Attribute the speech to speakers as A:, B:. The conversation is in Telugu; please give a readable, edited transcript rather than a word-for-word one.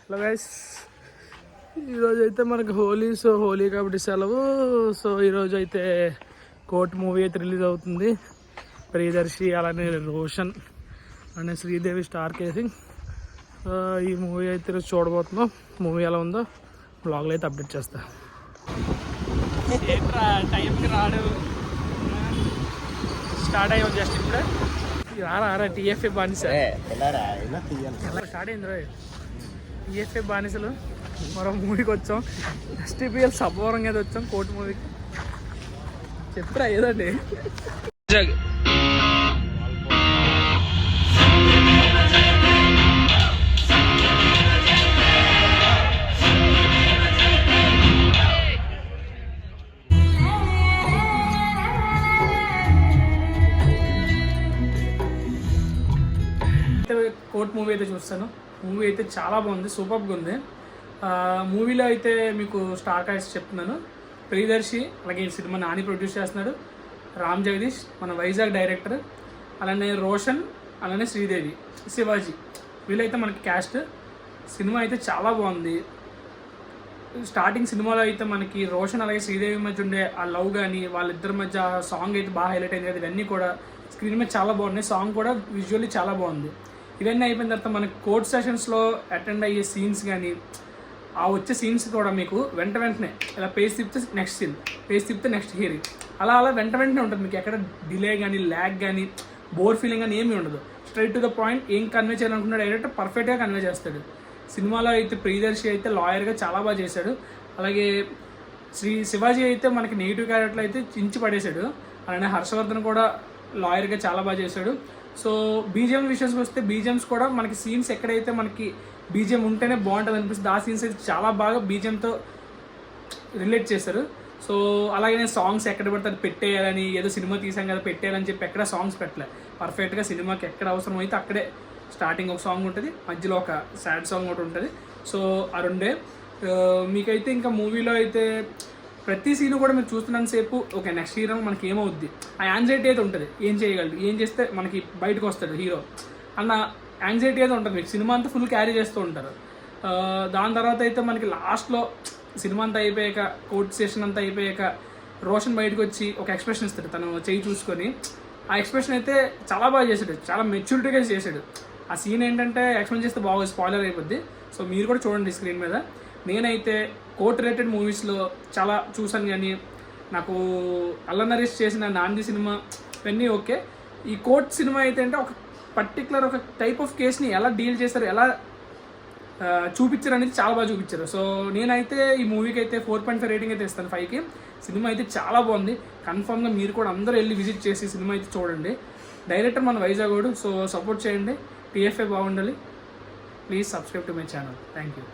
A: హలో గైస్, ఈరోజు అయితే మనకు హోలీ. సో హోలీ కాబట్టి సెలవు. సో ఈరోజు అయితే కోర్ట్ మూవీ అయితే రిలీజ్ అవుతుంది. ప్రియదర్శి అలానే రోషన్ అలానే శ్రీదేవి స్టార్ కేసింగ్. ఈ మూవీ అయితే ఈరోజు చూడబోతున్నాం. మూవీ ఎలా ఉందో బ్లాగ్లో అయితే అప్డేట్ చేస్తా. టైంకి రాడు, స్టార్ట్ అయ్యాం జస్ట్ ఇప్పుడే. రారా టీఎఫ్ఏ బానిస స్టార్ట్ అయింది రా. టీఎఫ్ఏ బానిసలు మరో మూవీకి వచ్చాం. ఎస్టీపీఎల్ సబ్బవరం మీద వచ్చాం కోర్టు మూవీకి. చెప్పురా ఏదండి. కోర్ట్ మూవీ అయితే చూస్తాను. మూవీ అయితే చాలా బాగుంది, సూపర్గా ఉంది. మూవీలో అయితే మీకు స్టార్ కాస్ట్ చెప్తున్నాను. ప్రియదర్శి అలాగే ఈ సినిమా నాని ప్రొడ్యూస్ చేస్తున్నాడు. రామ్ జగదీష్ మన వైజాగ్ డైరెక్టర్, అలానే రోషన్, అలానే శ్రీదేవి, శివాజీ, వీళ్ళైతే మనకి క్యాస్ట్. సినిమా అయితే చాలా బాగుంది. స్టార్టింగ్ సినిమాలో అయితే మనకి రోషన్ అలాగే శ్రీదేవి మధ్య ఉండే ఆ లవ్ కానీ వాళ్ళిద్దరి మధ్య సాంగ్ అయితే బాగా హైలైట్ అయింది కదా. ఇవన్నీ కూడా స్క్రీన్ మీద చాలా బాగున్నాయి. సాంగ్ కూడా విజువల్లీ చాలా బాగుంది. ఇవన్నీ అయిపోయిన తర్వాత మనకి కోర్ట్ సెషన్స్లో అటెండ్ అయ్యే సీన్స్ కానీ ఆ వచ్చే సీన్స్ కూడా మీకు వెంటనే ఇలా పేజ్ తిప్పితే నెక్స్ట్ సీన్, పేజ్ తిప్పితే నెక్స్ట్ హియరింగ్, అలా వెంటనే ఉంటుంది. మీకు ఎక్కడ డిలే కానీ ల్యాగ్ కానీ బోర్ ఫీలింగ్ కానీ ఏమీ ఉండదు. స్ట్రైట్ టు ద పాయింట్ ఏం కన్వే చేయాలనుకున్నాడు డైరెక్టర్ పర్ఫెక్ట్గా కన్వే చేస్తాడు. సినిమాలో అయితే ప్రియదర్శి అయితే లాయర్గా చాలా బాగా చేశాడు. అలాగే శివాజీ అయితే మనకి నెగిటివ్ క్యారెక్టర్లో అయితే చించి పడేశాడు. అలానే హర్షవర్ధన్ కూడా లాయర్గా చాలా బాగా చేశాడు. సో బీజిఎం విషయానికి వస్తే బీజిఎమ్స్ కూడా మనకి సీన్స్ ఎక్కడైతే మనకి బీజిఎం ఉంటేనే బాగుంటుంది అనిపిస్తుంది, ఆ సీన్స్ అయితే చాలా బాగా బీజిఎంతో రిలేట్ చేశారు. సో అలాగే సాంగ్స్ ఎక్కడ పడితే అది పెట్టేయాలని, ఏదో సినిమా తీసాం కదా పెట్టేయాలని చెప్పి ఎక్కడ సాంగ్స్ పెట్టలే. పర్ఫెక్ట్గా సినిమాకి ఎక్కడ అవసరం అయితే అక్కడే స్టార్టింగ్ ఒక సాంగ్ ఉంటుంది, మధ్యలో ఒక సాడ్ సాంగ్ ఒకటి ఉంటుంది. సో ఆ రెండే. మీకైతే ఇంకా మూవీలో అయితే ప్రతి సీను కూడా మీరు చూస్తున్నంతసేపు ఓకే నెక్స్ట్ హీరో మనకి ఏమవుద్ది, ఆ యాంగ్జైటీ అయితే ఉంటుంది. ఏం చేయగలడు, ఏం చేస్తే మనకి బయటకు వస్తాడు హీరో అన్న యాంగ్జైటీ అయితే ఉంటుంది. మీకు సినిమా అంతా ఫుల్ క్యారీ చేస్తూ ఉంటారు. దాని తర్వాత అయితే మనకి లాస్ట్లో సినిమా అంతా అయిపోయాక, కోర్ట్ సెషన్ అంతా అయిపోయాక రోషన్ బయటకు వచ్చి ఒక ఎక్స్ప్రెషన్ ఇస్తాడు తను చేయి చూసుకొని. ఆ ఎక్స్ప్రెషన్ అయితే చాలా బాగా చేశాడు, చాలా మెచ్యూరిటీగా చేశాడు. ఆ సీన్ ఏంటంటే ఎక్స్ప్లెయిన్ చేస్తే బాగా స్పాయిలర్ అయిపోద్ది. సో మీరు కూడా చూడండి స్క్రీన్ మీద. నేనైతే కోర్ట్ రిలేటెడ్ మూవీస్లో చాలా చూసాను, కానీ నాకు అల్ల నరేష్ చేసిన నాంది సినిమా ఇవన్నీ ఓకే. ఈ కోర్ట్ సినిమా అయితే అంటే ఒక పర్టికులర్ ఒక టైప్ ఆఫ్ కేస్ని ఎలా డీల్ చేస్తారు, ఎలా చూపించారు అనేది చాలా బాగా చూపించారు. సో నేనైతే ఈ మూవీకి అయితే 4.5 రేటింగ్ అయితే ఇస్తాను 5కి. సినిమా అయితే చాలా బాగుంది. కన్ఫామ్గా మీరు కూడా అందరూ వెళ్ళి విజిట్ చేసి సినిమా అయితే చూడండి. డైరెక్టర్ మన వైజాగోడు. సో సపోర్ట్ చేయండి. టీఎఫ్ఏ బాగుండాలి. Please subscribe to my channel. Thank you.